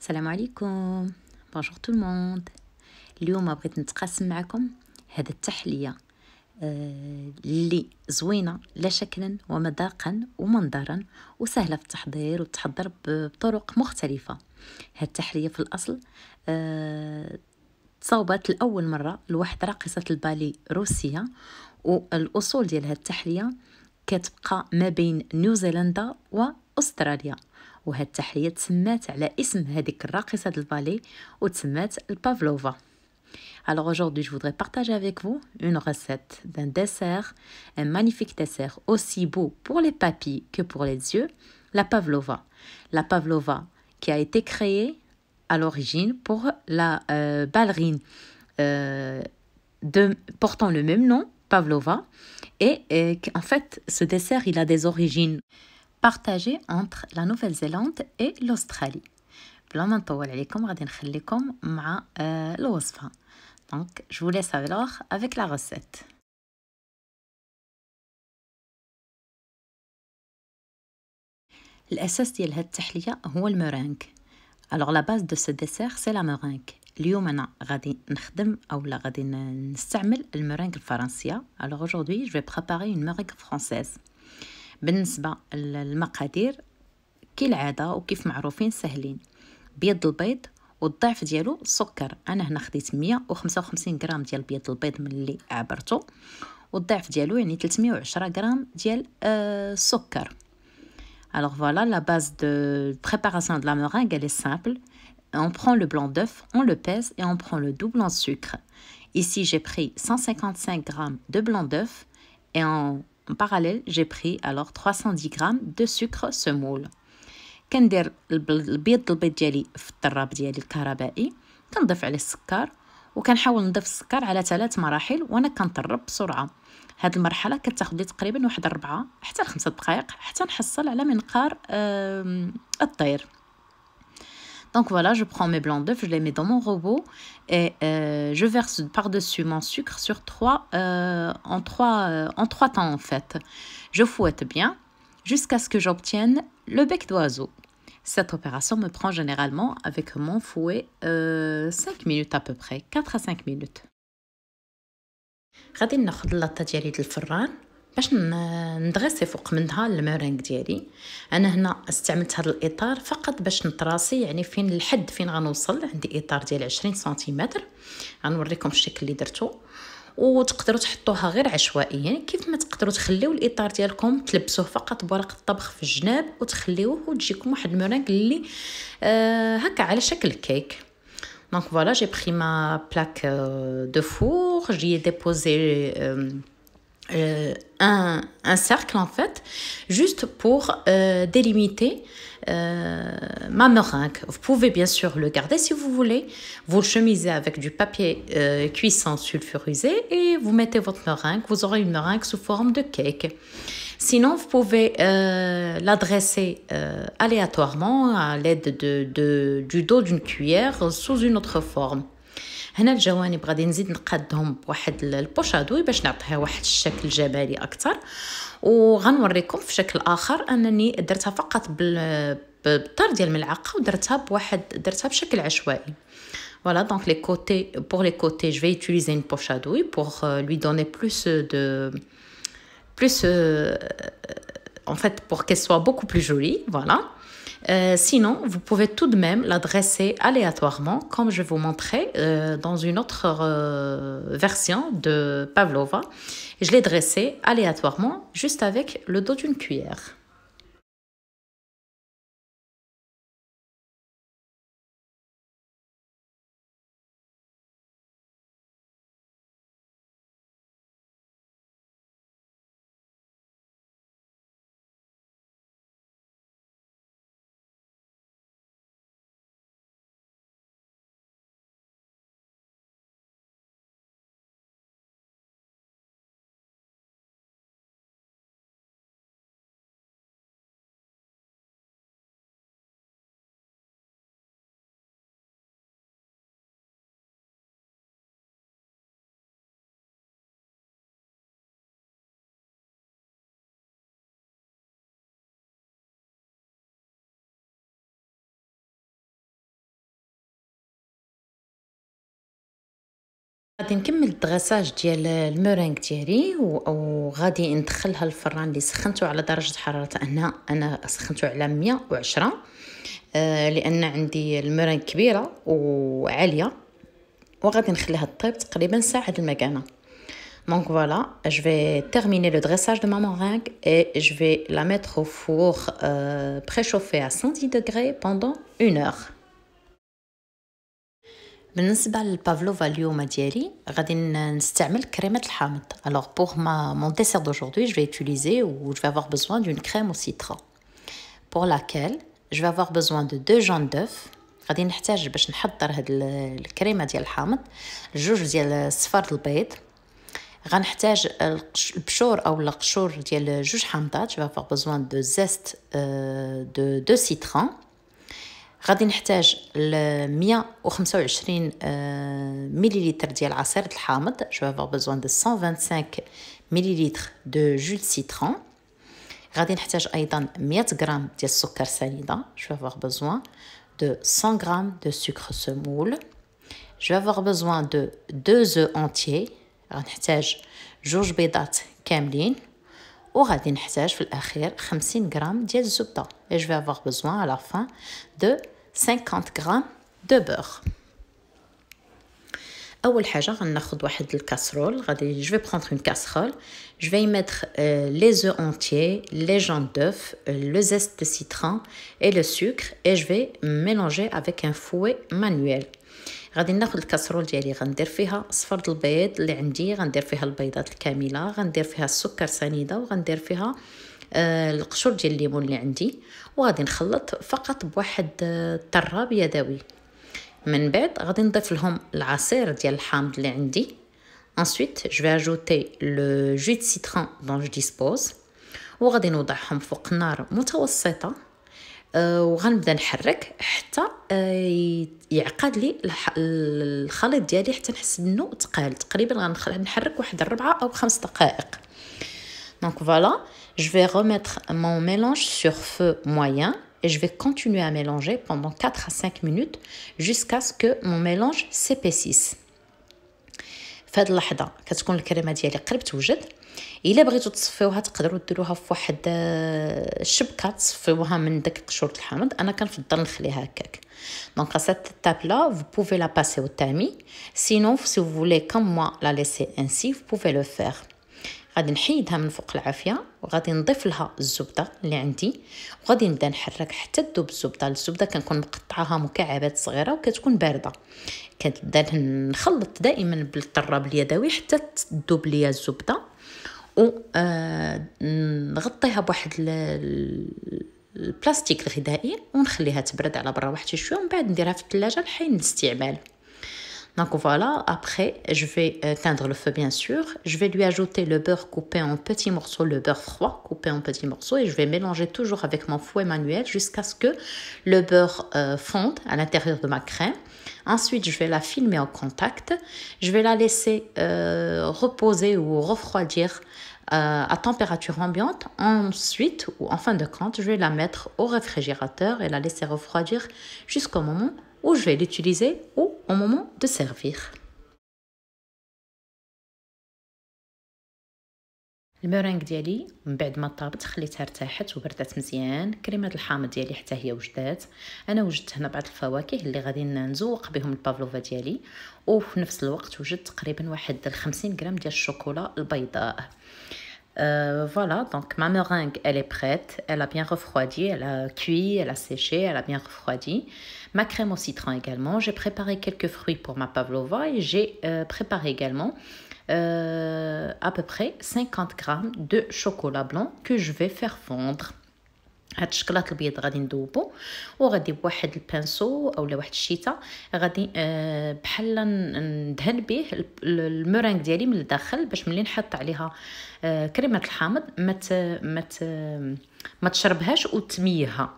السلام عليكم. بونجور تو الموند. اليوم بغيت نتقاسم معكم هذه التحليه اللي زوينه لا شكلا ومذاقا ومنظرا وسهله في التحضير وتحضر بطرق مختلفه. هذه التحليه في الاصل تصاوبت لاول مره لواحد راقصه البالي روسيه، والاصول ديال هذه التحليه كتبقى ما بين نيوزيلندا واستراليا، وهاد التحليه تسمات على اسم هذيك الراقصه البالي وتسمات البافلوفا. Alors aujourd'hui, je voudrais partager avec vous une recette d'un dessert, un magnifique dessert aussi beau pour les papilles que pour les yeux, la pavlova. La pavlova qui a été créée à l'origine pour la ballerine portant le même nom, Pavlova. Et en fait, ce dessert, il a des origines partagées entre la Nouvelle-Zélande et l'Australie. بلا ما نطول عليكم غادي نخليكم مع الوصفة. Donc, je vous laisse alors avec la recette. الأساس ديال هاد التحلية هو المورينغ. Alors la base de ce dessert c'est la meringue. اليوم أنا غادي نخدم أولا غادي نستعمل المورينغ الفرنسية. Alors aujourd'hui je vais préparer une meringue française. بالنسبة للمقادير كالعادة وكيف معروفين سهلين: بيض البيض والضعف ديالو السكر. انا هنا خديت 155 غرام ديال بيض البيض من اللي عبرته، والضعف ديالو يعني 310 غرام ديال السكر. Alors voilà, la base de préparation de la meringue, elle est simple. On prend le blanc d'œuf, on le pèse et on prend le double en sucre. Ici, j'ai pris 155 grammes de blanc d'œuf et en parallèle, j'ai pris alors 310 grammes de sucre semoule. كندير البيض ديالي في الطراب ديالي الكهربائي، كنضيف عليه السكر وكنحاول نضيف السكر على 3 مراحل وانا كنطرب بسرعه. هاد المرحله كتاخذ لي تقريبا واحد 4 حتى ل 5 دقائق حتى نحصل على منقار الطير. Donc voilà, je prends mes blancs d'œufs, je les mets dans mon robot et je verse par-dessus mon sucre sur en trois temps en fait. Je fouette bien jusqu'à ce que j'obtienne le bec d'oiseau. Cette opération me prend généralement avec mon fouet 5 minutes à peu près, 4 à 5 minutes. غادي ناخذ اللاطه ديالي الفران باش ندغسي فوق منها المورينغ ديالي. انا هنا استعملت هذا الاطار فقط باش نطراسي، يعني فين الحد فين غنوصل. عندي اطار ديال 20 سنتيمتر، غنوريكم الشكل اللي درتو، وتقدروا تحطوها غير عشوائيا كيف ما تقدروا تخليو الاطار ديالكم تلبسوه فقط بورق الطبخ في الجناب وتخليوه وتجيكم واحد المورينغ اللي هكا على شكل كيك. Donc voilà, j'ai pris ma plaque de four, j'y ai déposé un cercle en fait, juste pour délimiter ma meringue. Vous pouvez bien sûr le garder si vous voulez, vous le chemisez avec du papier cuisson sulfurisé et vous mettez votre meringue, vous aurez une meringue sous forme de cake. Sinon, vous pouvez la dresser aléatoirement à l'aide du dos d'une cuillère sous une autre forme. هنا الجوانب غادي نزيد نقادهم بواحد البوشادوي باش نعطيها واحد الشكل جمالي اكثر، وغنوريكم في شكل اخر انني درتها فقط بالطار ديال الملعقه ودرتها درتها بشكل عشوائي. Voilà, donc pour les côtés, je vais utiliser une poche à douille pour lui donner en fait, pour qu'elle soit beaucoup plus jolie, voilà. Sinon, vous pouvez tout de même la dresser aléatoirement, comme je vais vous montrer dans une autre version de Pavlova. Je l'ai dressée aléatoirement, juste avec le dos d'une cuillère. غادي نكمل الدغساج ديال المورينغ ديالي وغادي ندخلها الفران اللي سخنته على درجه حراره انا سخنته على 110 لان عندي المورينغ كبيره وعاليه وغادي نخليها طيب تقريبا ساعه المكانه. Donc voilà, je vais terminer le dressage de ma meringue et je vais la mettre au four préchauffé à 110 degrés pendant 1 heure. بالنسبه للبافلوفا اليوم ديالي غادي نستعمل كريمه الحامض. Alors pour mon dessert d'aujourd'hui, je vais utiliser ou je vais avoir besoin d'une crème au citron pour laquelle je vais avoir besoin de 2 jaunes d'œufs. غادي نحتاج باش نحضر هاد الكريمه ديال الحامض جوج ديال صفار البيض. غنحتاج البشور او القشور ديال جوج حامضات. je vais avoir besoin de zeste de 2 citrons. غادي نحتاج 125 مليلتر ديال عصير الحامض. je vais avoir besoin de 125 مليلتر de jus de citron. غادي نحتاج ايضا 100 غرام ديال السكر سنيده. je vais avoir besoin de 100 غرام de sucre semoule. je vais avoir besoin de 2 œufs entiers. غنحتاج جوج بيضات كاملين وغادي نحتاج في الاخير 50 غرام ديال الزبده. et je vais avoir besoin à la fin de 50 غرام de beurre. اول حاجه غناخذ واحد الكاسرول. غادي je vais prendre une casserole. je vais y mettre les œufs entiers, les jaunes d'œufs, le zeste de citron et le sucre et je vais mélanger avec un fouet manuel. غادي ناخذ الكاسرول ديالي غندير فيها صفر البيض اللي عندي. غندير فيها البيضات الكامله. غندير فيها السكر سنيده وغندير فيها القشور ديال الليمون اللي عندي وغادي نخلط فقط بواحد الطراب يدوي. من بعد غادي نضيف لهم العصير ديال الحامض اللي عندي. ensuite je vais ajouter le jus de citron dont je dispose وغادي نوضعهم فوق نار متوسطه وغنبدا نحرك حتى يعقد لي الخليط ديالي حتى نحس انه ثقال. تقريبا غنحرك واحد 4 أو 5 دقائق. donc voilà, je vais remettre mon mélange sur feu moyen et je vais continuer à mélanger pendant 4 à 5 minutes jusqu'à ce que mon mélange s'épaississe. في هذه اللحظه كتكون الكريمه ديالي قرب توجد. الا بغيتوا تصفيوها تقدروا ديروها في واحد الشبكه تصفيوها من داك قشور الحامض. انا كنفضل نخليها هكاك. donc à cette étape là vous pouvez la passer au tamis. sinon si vous voulez comme moi la laisser ainsi vous pouvez le faire. غادي نحيدها من فوق العافيه وغادي نضيف لها الزبده اللي عندي وغادي نبدا نحرك حتى تذوب الزبده كنكون مقطعاها مكعبات صغيره وكتكون بارده. كنبدا نخلط دائما بالطراب اليدوي حتى تذوب ليا الزبده ونغطيها بواحد البلاستيك الغذائي ونخليها تبرد على برا واحد شويه ومن بعد نديرها في الثلاجه لحين الاستعمال. Donc voilà, après je vais éteindre le feu bien sûr. Je vais lui ajouter le beurre coupé en petits morceaux, le beurre froid coupé en petits morceaux et je vais mélanger toujours avec mon fouet manuel jusqu'à ce que le beurre fonde à l'intérieur de ma crème. Ensuite, je vais la filmer au contact. Je vais la laisser reposer ou refroidir à température ambiante. Ensuite, ou en fin de compte, je vais la mettre au réfrigérateur et la laisser refroidir jusqu'au moment où je vais l'utiliser ou au moment de servir. المورينغ ديالي من بعد ما طابت خليتها ارتاحت وبردات مزيان. كريمه الحامض ديالي حتى هي وجدات. انا وجدت هنا بعض الفواكه اللي غادي نزوق بهم البافلوفا ديالي وفي نفس الوقت وجدت تقريبا واحد 50 غرام ديال الشوكولا البيضاء. Voilà, donc ma meringue elle est prête, elle a bien refroidi, elle a cuit, elle a séché, elle a bien refroidi. Ma crème au citron également. J'ai préparé quelques fruits pour ma pavlova et j'ai préparé également à peu près 50 grammes de chocolat blanc que je vais faire fondre. هاد الشكلاط البيض غادي ندوبو وغادي بواحد البانسو اولا واحد الشيته غادي بحال ندهن به المورينغ ديالي من الداخل باش ملي نحط عليها كريمه الحامض ما تشربهاش وتميها.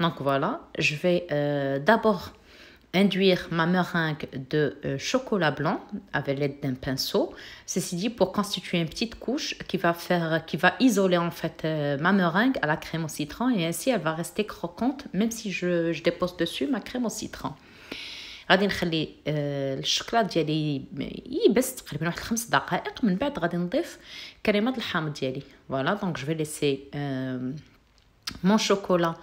Donc voilà, je vais d'abord induire ma meringue de chocolat blanc avec l'aide d'un pinceau. Ceci dit, pour constituer une petite couche qui va isoler en fait ma meringue à la crème au citron et ainsi elle va rester croquante même si je dépose dessus ma crème au citron. غادي نخلي الشوكولا ديالي يبس تقريبا واحد 5 دقائق. من بعد غادي نضيف كريمه الحامض ديالي. فوالا دونك جو في ليسي mon chocolat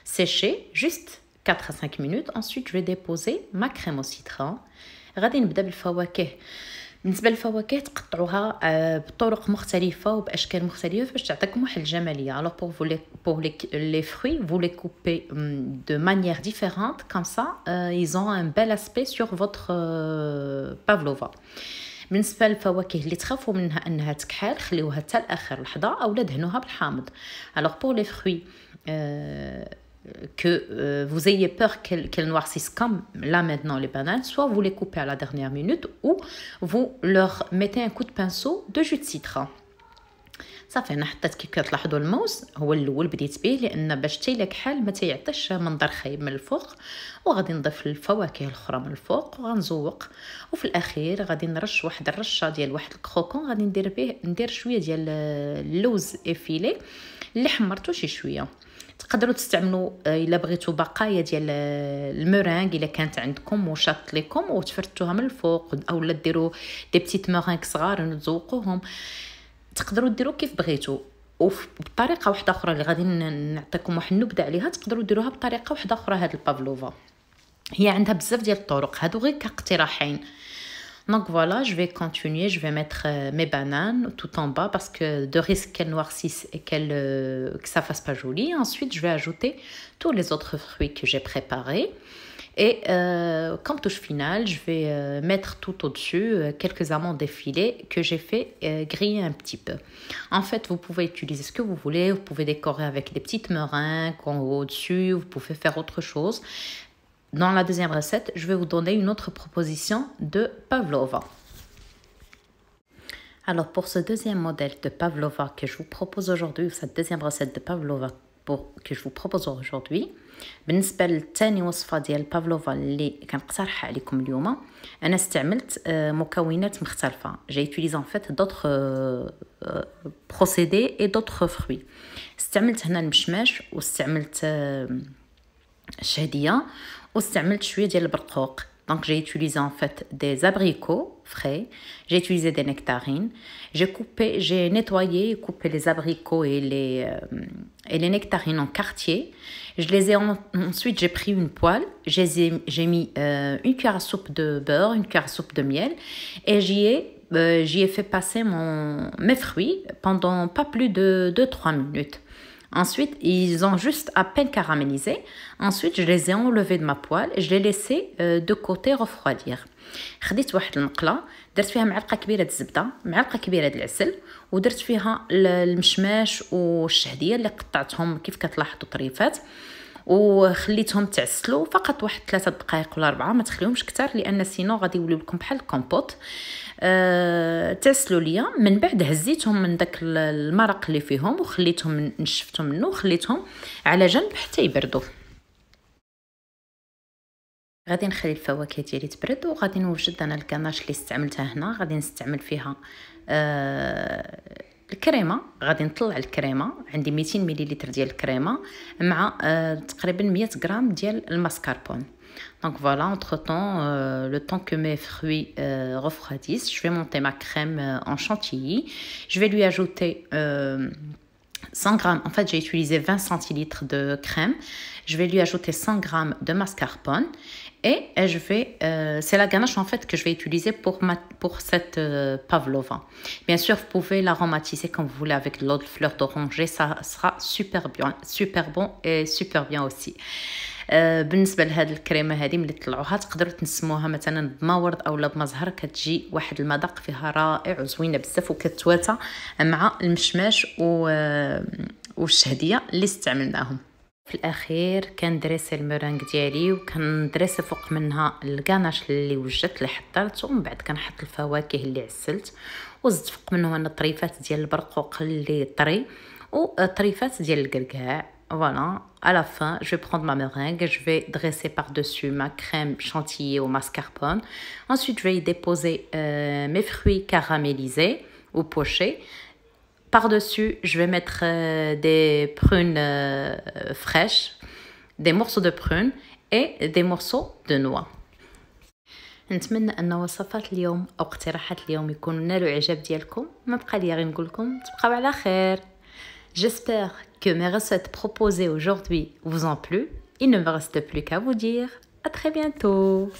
séché juste 4 à 5 minutes. Ensuite je vais déposer ma crème au citron. غادي نبدا بالفواكه. بالنسبه للفواكه تقطعوها بطرق مختلفه وباشكال مختلفه باش تعطيكم واحد الجماليه. Alors pour les fruits vous les coupez de manière différente, comme ça ils ont un bel aspect sur votre pavlova. بالنسبه للفواكه اللي تخافوا منها انها تكحل خليوها حتى لاخر لحظه او دهنوها بالحامض. Alors pour les fruits que vous ayez peur qu'elles noircissent comme là maintenant les bananes, soit vous les coupez à la dernière minute ou vous leur mettez un coup de pinceau de jus de citron. صافي انا حطيت كيف كتلاحظوا الموز هو الاول بديت به لان باش تيلا كحال ما تيعطيش منظر خايب من الفوق. وغادي نضيف الفواكه الاخرى من الفوق وغنزوق. وفي الاخير غادي نرش واحد الرشه ديال واحد الكروكون غادي ندير شويه ديال اللوز افيلي اللي حمرته شي شويه. تقدروا تستعملوا الا بغيتوا بقايا ديال المورينغ الا كانت عندكم وشاط لكم وتفرتوها من الفوق اولا ديروا دي بتيت مورينغ صغار وتزوقوهم. تقدروا ديروا كيف بغيتوا. وبطريقه واحده اخرى اللي غادي نعطيكم واحد النبذه عليها تقدروا ديروها بطريقه واحده اخرى. هاد البافلوفا هي عندها بزاف ديال الطرق هادو غير كاقتراحين. Donc voilà, je vais continuer, je vais mettre mes bananes tout en bas parce que de risque qu'elles noircissent et que ça fasse pas joli. Ensuite, je vais ajouter tous les autres fruits que j'ai préparés. Et comme touche finale, je vais mettre tout au-dessus quelques amandes effilées que j'ai fait griller un petit peu. En fait, vous pouvez utiliser ce que vous voulez. Vous pouvez décorer avec des petites meringues au-dessus. Vous pouvez faire autre chose. Dans la deuxième recette, je vais vous donner une autre proposition de pavlova. Alors, pour ce deuxième modèle de pavlova que je vous propose aujourd'hui, cette deuxième recette de pavlova que je vous propose aujourd'hui, بالنسبه للثاني وصفه ديال البافلوفا اللي كنقترحها عليكم اليوم انا استعملت مكونات مختلفه. j'ai utilisé en fait d'autres procédés et d'autres fruits. استعملت هنا المشماش واستعملت الشهديه واستعملت شويه ديال البرقوق. Donc j'ai utilisé en fait des abricots frais, j'ai utilisé des nectarines, j'ai nettoyé et coupé les abricots et les nectarines en quartiers. Je les ai ensuite j'ai pris une poêle, j'ai mis une cuillère à soupe de beurre, une cuillère à soupe de miel et j'y ai fait passer mes fruits pendant pas plus de 2-3 minutes. Ensuite, ils ont juste à peine caramélisé. Ensuite, je les ai enlevés de ma poêle et je les ai laissés de côté refroidir. خديت واحد المقله درت فيها معلقه كبيره الزبده معلقه كبيره العسل ودرت فيها المشماش والشهديه اللي قطعتهم كيف كتلاحظوا طريفات وخليتهم تعسلوا فقط واحد 3 دقائق ولا 4 ما تخليهمش كتر لان سينو غادي يوليو لكم بحال الكومبوت. تعسلوا ليا من بعد هزيتهم من داك المرق اللي فيهم وخليتهم نشفتهم منه وخليتهم على جنب حتى يبردوا. غادي نخلي الفواكه ديالي تبرد وغادي نوجد انا الكناش اللي استعملتها هنا. غادي نستعمل فيها الكريمه. غادي نطلع الكريمه عندي 200 مليلتر ديال الكريمه مع تقريبا 100 غرام ديال الماسكاربون. Donc voilà, entre-temps, le temps que mes fruits refroidissent, je vais monter ma crème en chantilly. Je vais lui ajouter 100 grammes, en fait j'ai utilisé 20 centilitres de crème. Je vais lui ajouter 100 grammes de mascarpone. Et je vais, c'est la ganache en fait que je vais utiliser pour cette pavlova. Bien sûr, vous pouvez l'aromatiser comme vous voulez avec de l'eau de fleur d'oranger. Ça sera super bon et super bien aussi. بالنسبه لهاد الكريمه هذه ملي تطلعوها تقدروا تنسموها مثلا بماورد اولا بمزهر كتجي واحد المذاق فيها رائع وزوينه بزاف وكتواتى مع المشماش والشهديه اللي استعملناهم. في الاخير كندريسي المورينغ ديالي وكندريسي فوق منها الكاناش اللي وجدت اللي حضرته ومن بعد كنحط الفواكه اللي عسلت وزدت فوق منهم انا طريفات ديال البرقوق اللي طري وطريفات ديال الكركاع. Voilà, à la fin, je vais prendre ma meringue, je vais dresser par-dessus ma crème chantilly au mascarpone. Ensuite, je vais y déposer mes fruits caramélisés ou pochés. Par-dessus, je vais mettre des prunes fraîches, des morceaux de prunes et des morceaux de noix. نتمنى ان وصفات اليوم او اقتراحات اليوم يكونوا نالوا اعجاب ديالكم. ما بقى لي غير نقول لكم تبقاو على خير. J'espère que mes recettes proposées aujourd'hui vous ont plu. Il ne me reste plus qu'à vous dire à très bientôt.